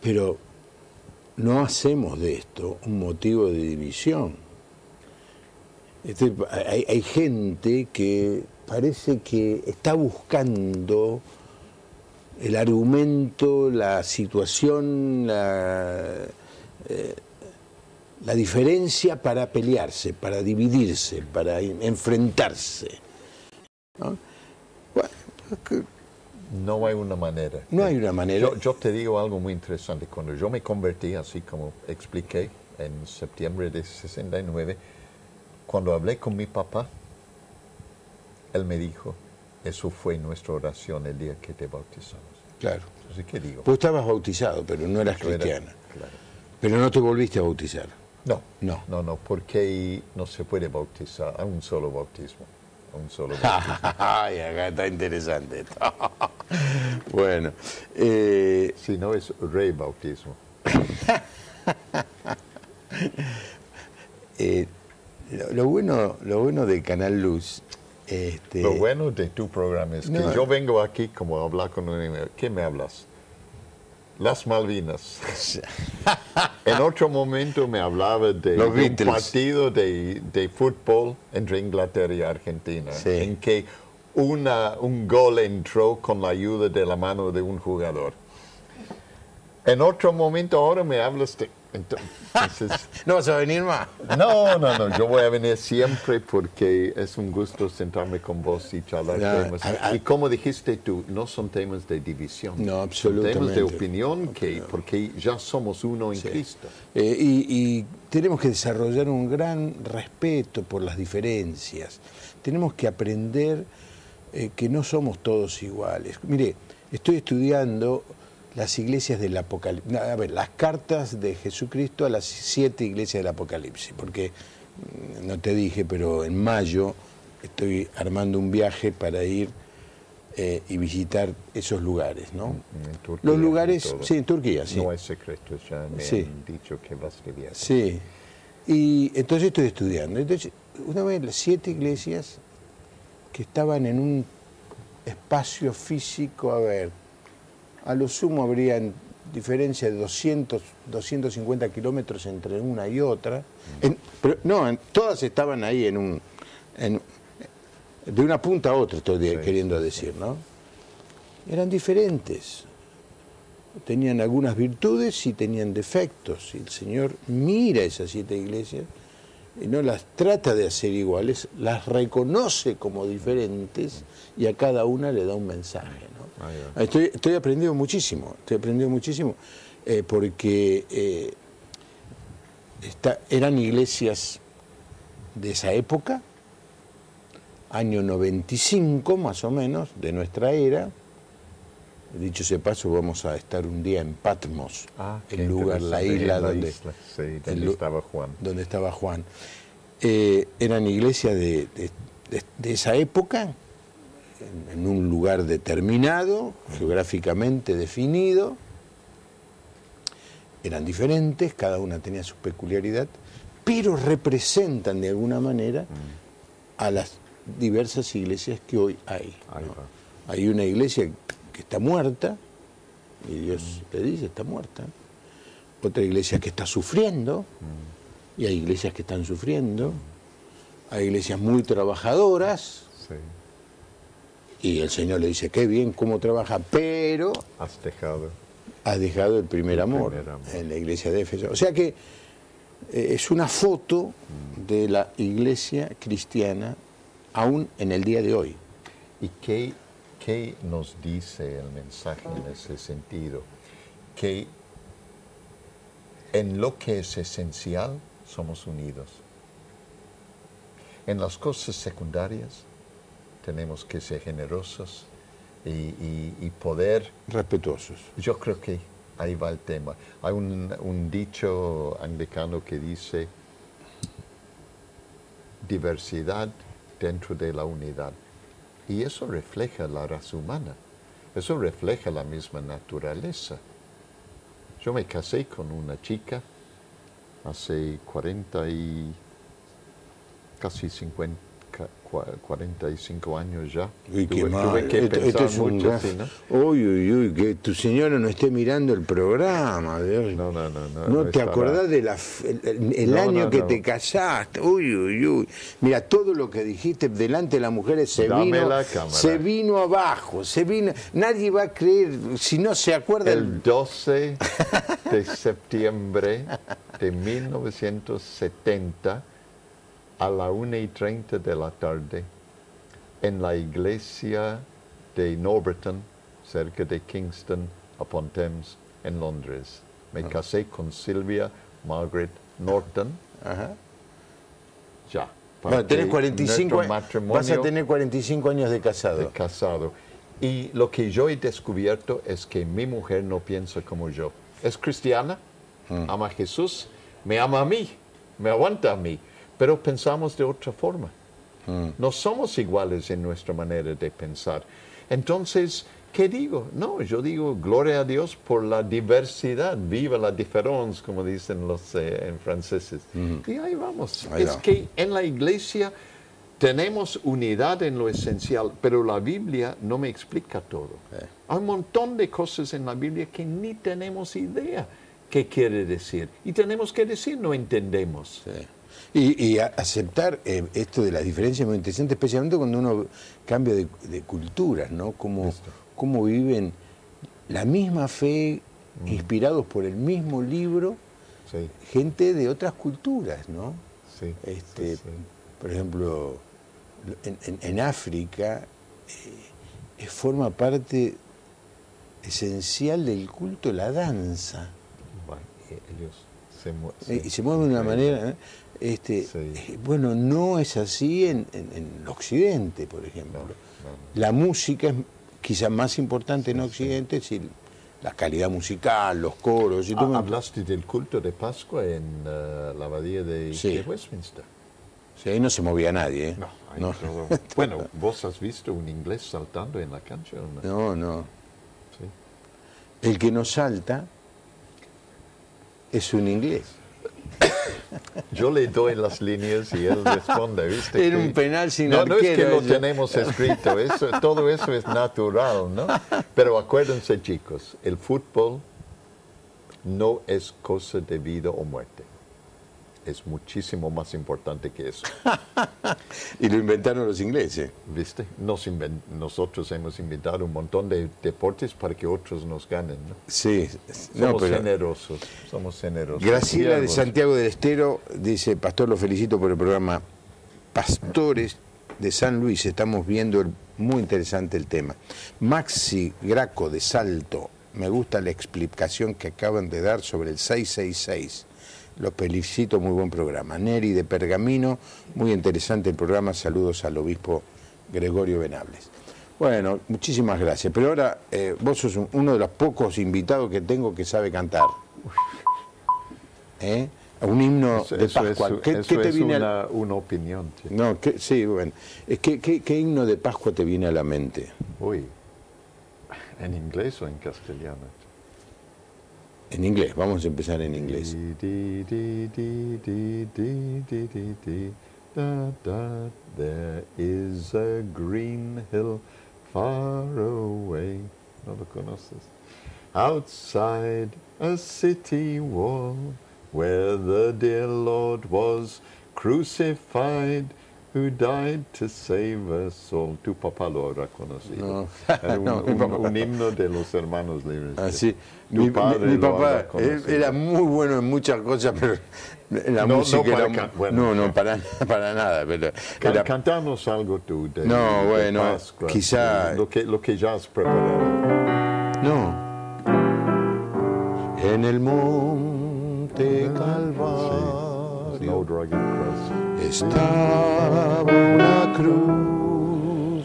Pero no hacemos de esto un motivo de división. Hay gente que parece que está buscando el argumento, la situación, la diferencia para pelearse, para dividirse, para enfrentarse, ¿no? Bueno, No hay una manera. no hay una manera. Yo te digo algo muy interesante. Cuando yo me convertí, así como expliqué, en septiembre de 69, cuando hablé con mi papá, él me dijo, eso fue nuestra oración el día que te bautizamos. Claro. Entonces, ¿qué digo? Vos estabas bautizado, pero no eras Yo era- cristiana. claro. Pero no te volviste a bautizar. No, porque no se puede bautizar a un solo bautismo. A un solo bautismo. Ay, acá está interesante esto. Bueno, Si no es rebautismo. lo bueno de Canal Luz, Lo bueno de tu programa es que No. yo vengo aquí como a hablar con un amigo. ¿Qué me hablas? Las Malvinas. En otro momento me hablaba de Los un Beatles. partido de fútbol entre Inglaterra y Argentina, Sí. en que un gol entró con la ayuda de la mano de un jugador. En otro momento ahora me hablas de... Entonces, ¿no vas a venir más? no, yo voy a venir siempre porque es un gusto sentarme con vos y charlar Ya, temas. Y como dijiste tú, no son temas de división. No, Son temas absolutamente. de opinión porque ya somos uno en Sí. Cristo. Y tenemos que desarrollar un gran respeto por las diferencias. Tenemos que aprender que no somos todos iguales. Mire, estoy estudiando las iglesias del Apocalipsis, a ver, las cartas de Jesucristo a las 7 iglesias del Apocalipsis, porque no te dije, pero en mayo estoy armando un viaje para ir y visitar esos lugares, ¿no? En Turquía Los y lugares, todo. sí, en Turquía, sí. No hay secretos, ya me Sí. han dicho que vas de viaje. Sí, y entonces estoy estudiando. Entonces, una vez las 7 iglesias que estaban en un espacio físico, a ver, a lo sumo habrían diferencia de 250 kilómetros entre una y otra. Pero no, todas estaban ahí de una punta a otra, estoy queriendo decir, ¿no? Eran diferentes. Tenían algunas virtudes y tenían defectos. Y el Señor mira esas 7 iglesias y no las trata de hacer iguales, las reconoce como diferentes y a cada una le da un mensaje, ¿no? Estoy aprendiendo muchísimo, porque eran iglesias de esa época, año 95 más o menos, de nuestra era. Dicho sea paso, vamos a estar un día en Patmos, el lugar, la isla donde estaba Juan. Donde estaba Juan. Eran iglesias de esa época, en un lugar determinado, geográficamente definido. Eran diferentes, cada una tenía su peculiaridad, pero representan de alguna manera a las diversas iglesias que hoy hay, ¿no? Hay una iglesia que está muerta, y Dios le dice, está muerta. Otra iglesia que está sufriendo, y hay iglesias que están sufriendo. Hay iglesias muy trabajadoras, Sí. y el Señor le dice, qué bien, cómo trabaja, pero Has dejado. has dejado el primer amor en la iglesia de Éfeso. O sea que es una foto de la iglesia cristiana aún en el día de hoy. ¿Y qué nos dice el mensaje en ese sentido? Que en lo que es esencial somos unidos. En las cosas secundarias tenemos que ser generosos y poder... Respetuosos. Yo creo que ahí va el tema. Hay un dicho anglicano que dice diversidad dentro de la unidad. Y eso refleja la raza humana. Eso refleja la misma naturaleza. Yo me casé con una chica hace 45 años ya. Uy, qué mal. Tuve que pensar es un mucho, gaf. ¿sí, no? Uy, que tu señora no esté mirando el programa. Dios. No. No te estará. acordás de el año que te casaste. Uy. Mira, todo lo que dijiste delante de las mujeres se vino abajo. Nadie va a creer, si no se acuerda. El 12 de septiembre de 1970, a la 1:30 de la tarde, en la iglesia de Norberton, cerca de Kingston upon Thames, en Londres. Me casé con Sylvia Margaret Norton. Ajá. Ya. Bueno, tenés 45 nuestro matrimonio vas a tener 45 años de casado. de casado. Y lo que yo he descubierto es que mi mujer no piensa como yo. Es cristiana, ama a Jesús, me ama a mí, me aguanta a mí, pero pensamos de otra forma. No somos iguales en nuestra manera de pensar. Entonces, ¿qué digo? No, yo digo, gloria a Dios por la diversidad, viva la différence, como dicen los franceses. Y ahí vamos. Que en la iglesia tenemos unidad en lo esencial, pero la Biblia no me explica todo. Hay un montón de cosas en la Biblia que ni tenemos idea qué quiere decir. Y tenemos que decir, no entendemos. Sí. Y aceptar esto de las diferencias es muy interesante, especialmente cuando uno cambia de culturas, ¿no? Cómo viven la misma fe, inspirados por el mismo libro, gente de otras culturas, ¿no? Sí. Por ejemplo, en África forma parte esencial del culto la danza. Bueno, ellos y se mueven de una manera... Bueno, no es así en Occidente, por ejemplo. No. La música es quizás más importante en Occidente, la calidad musical, los coros. Hablaste del culto de Pascua en la abadía de Westminster. Sí, ahí no se movía nadie. No. Bueno, ¿vos has visto un inglés saltando en la cancha o no? No. Sí. El que no salta es un inglés. Yo le doy las líneas y él responde, ¿viste? Era un penal sin arquero. No es que lo tenemos escrito, todo eso es natural, ¿no? Pero acuérdense, chicos, el fútbol no es cosa de vida o muerte. Es muchísimo más importante que eso. Y lo inventaron los ingleses. ¿Viste? Nosotros hemos inventado un montón de deportes para que otros nos ganen, ¿no? Sí. Somos generosos. Graciela de Santiago del Estero dice, pastor, lo felicito por el programa Pastores de San Luis. Estamos viendo muy interesante el tema. Maxi Graco de Salto, me gusta la explicación que acaban de dar sobre el 666. Los felicito, muy buen programa. Neri de Pergamino, muy interesante el programa. Saludos al obispo Gregorio Venables. Bueno, muchísimas gracias. Pero ahora vos sos uno de los pocos invitados que tengo que sabe cantar. Un himno de Pascua. ¿Qué te viene una opinión. Sí. No, sí, bueno. ¿Qué himno de Pascua te viene a la mente? Uy, ¿en inglés o en castellano? En inglés, vamos a empezar en inglés. There is a green hill far away. ¿No lo conoces? Outside a city wall, where the dear Lord was crucified, Who died to save us all. Tu papá lo habrá conocido. No. Era No, mi papá. un himno de los hermanos libres. Así. Tu padre Mi lo papá habrá conocido. era muy bueno en muchas cosas, pero la No, música no para era bueno. no, para nada. Pero era, Cantanos algo tú de, No, de bueno, Pascua, quizá- lo que ya has preparado. no. En el monte Calvario Snowdrugging Cross. estaba una cruz,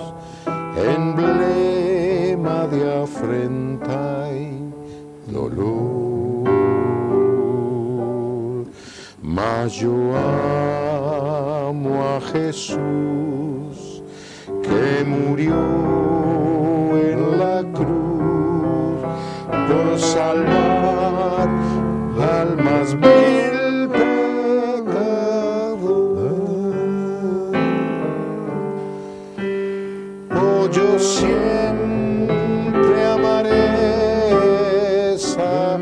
emblema de afrenta y dolor. Mas yo amo a Jesús, que murió en la cruz por salvar al más vil pecador. Oh, yo siempre amaré esa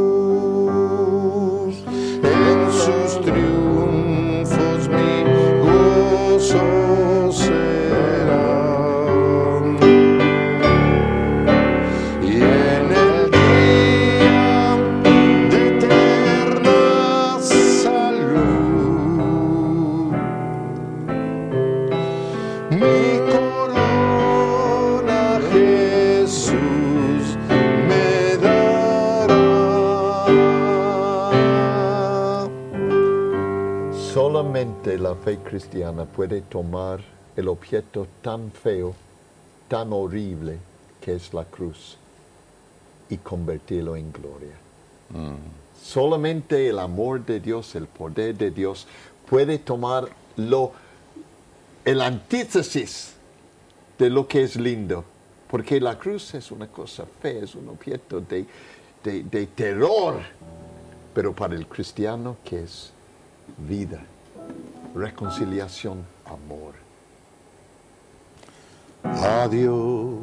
cruz, en sus triunfos mi gozo serán. Y en el día de eterna salud, mi corona Jesús me dará. Solamente la fe cristiana puede tomar el objeto tan feo, tan horrible que es la cruz y convertirlo en gloria. Solamente el amor de Dios, el poder de Dios puede tomar el antítesis de lo que es lindo, porque la cruz es una cosa fea, es un objeto de terror, pero para el cristiano que es vida, reconciliación, amor. A Dios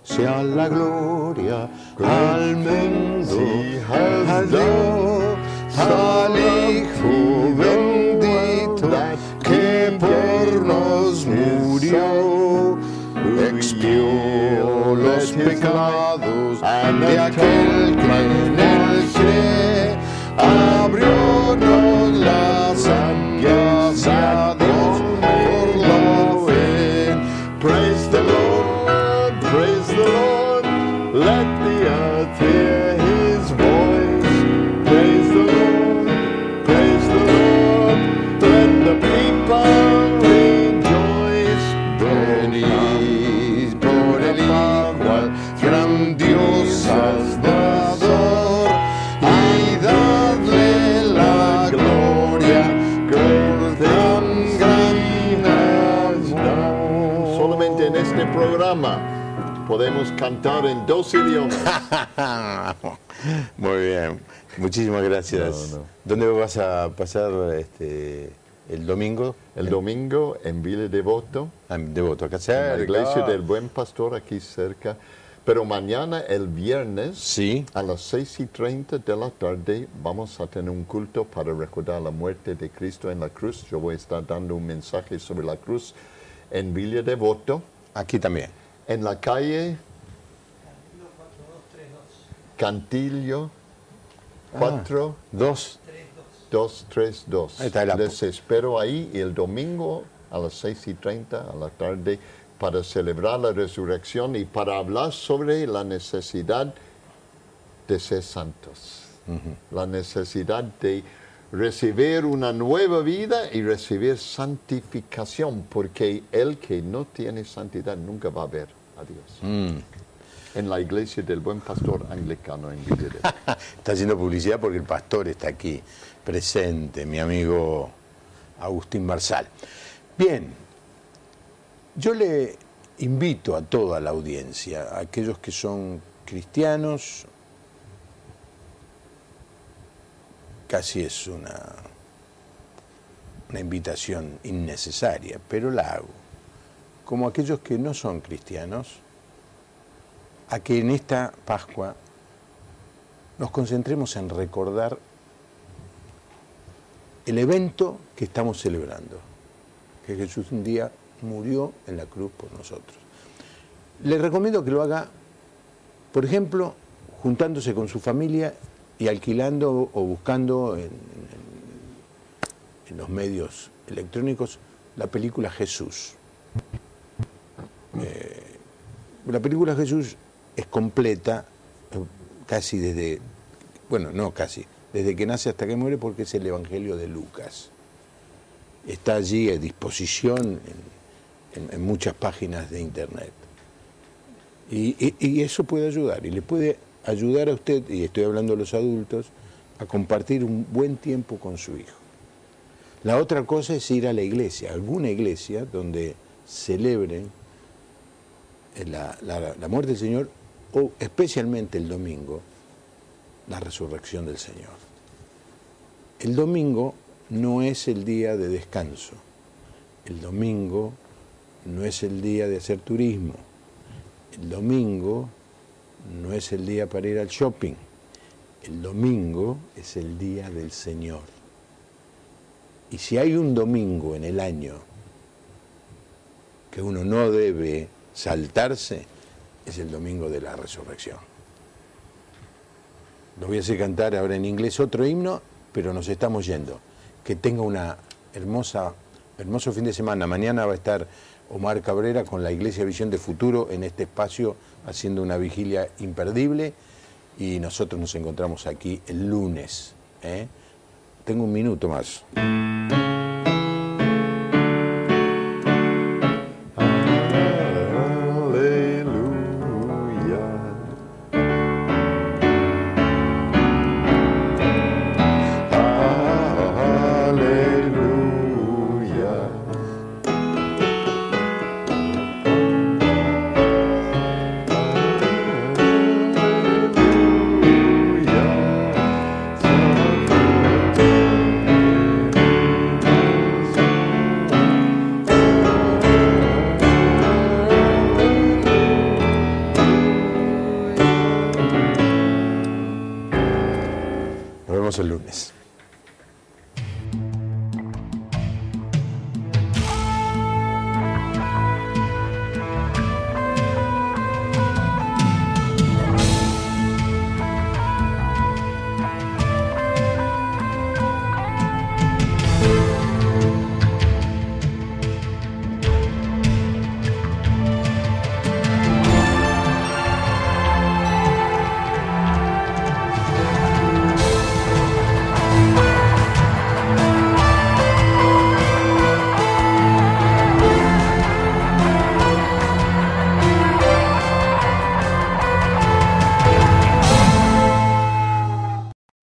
sea la gloria, al mundo, al Dios, al Hijo bendito, que por nos murió, expió los pecados de aquel que en él cree, abriónos las alas a Dios por la fe. Praise the Lord, praise the Lord, let the earth hear his voice. Praise the Lord, let the people rejoice. Venid por el Hijo al gran Dios Salvador y dadle la gloria por tan gran amor. Solamente en este programa podemos cantar en 2 idiomas. Muy bien, muchísimas gracias. No. ¿Dónde vas a pasar el domingo? El domingo en Villa Devoto, Devoto, acá en cerca. la iglesia del Buen Pastor aquí cerca. Pero mañana, el viernes, Sí. a las 6:30 de la tarde, vamos a tener un culto para recordar la muerte de Cristo en la cruz. Yo voy a estar dando un mensaje sobre la cruz en Villa Devoto, Aquí también. en la calle Cantillo 4232. Ahí está Les espero ahí y el domingo a las 6:30 a la tarde para celebrar la resurrección y para hablar sobre la necesidad de ser santos. La necesidad de recibir una nueva vida y recibir santificación, porque el que no tiene santidad nunca va a ver a Dios. En la iglesia del Buen Pastor Anglicano en Villa de Está haciendo publicidad porque el pastor está aquí presente, mi amigo Agustín Barzal. Bien, yo le invito a toda la audiencia, a aquellos que son cristianos, casi es una invitación innecesaria, pero la hago, como aquellos que no son cristianos, a que en esta Pascua nos concentremos en recordar el evento que estamos celebrando, que Jesús un día murió en la cruz por nosotros. Les recomiendo que lo haga, por ejemplo, juntándose con su familia y alquilando o buscando en los medios electrónicos la película Jesús. La película Jesús es completa, casi desde, bueno, no casi, desde que nace hasta que muere, porque es el Evangelio de Lucas. Está allí a disposición en muchas páginas de internet. Y eso puede ayudar, y le puede ayudar a usted, y estoy hablando de los adultos, a compartir un buen tiempo con su hijo. La otra cosa es ir a la iglesia, alguna iglesia donde celebren la muerte del Señor, o especialmente el domingo, la resurrección del Señor. El domingo no es el día de descanso, el domingo no es el día de hacer turismo, el domingo no es el día para ir al shopping, el domingo es el día del Señor. Y si hay un domingo en el año que uno no debe saltarse, es el domingo de la resurrección. Lo voy a hacer cantar ahora en inglés otro himno, pero nos estamos yendo. Que tenga una hermoso fin de semana. Mañana va a estar Omar Cabrera con la Iglesia Visión de Futuro en este espacio haciendo una vigilia imperdible, y nosotros nos encontramos aquí el lunes. Tengo un minuto más.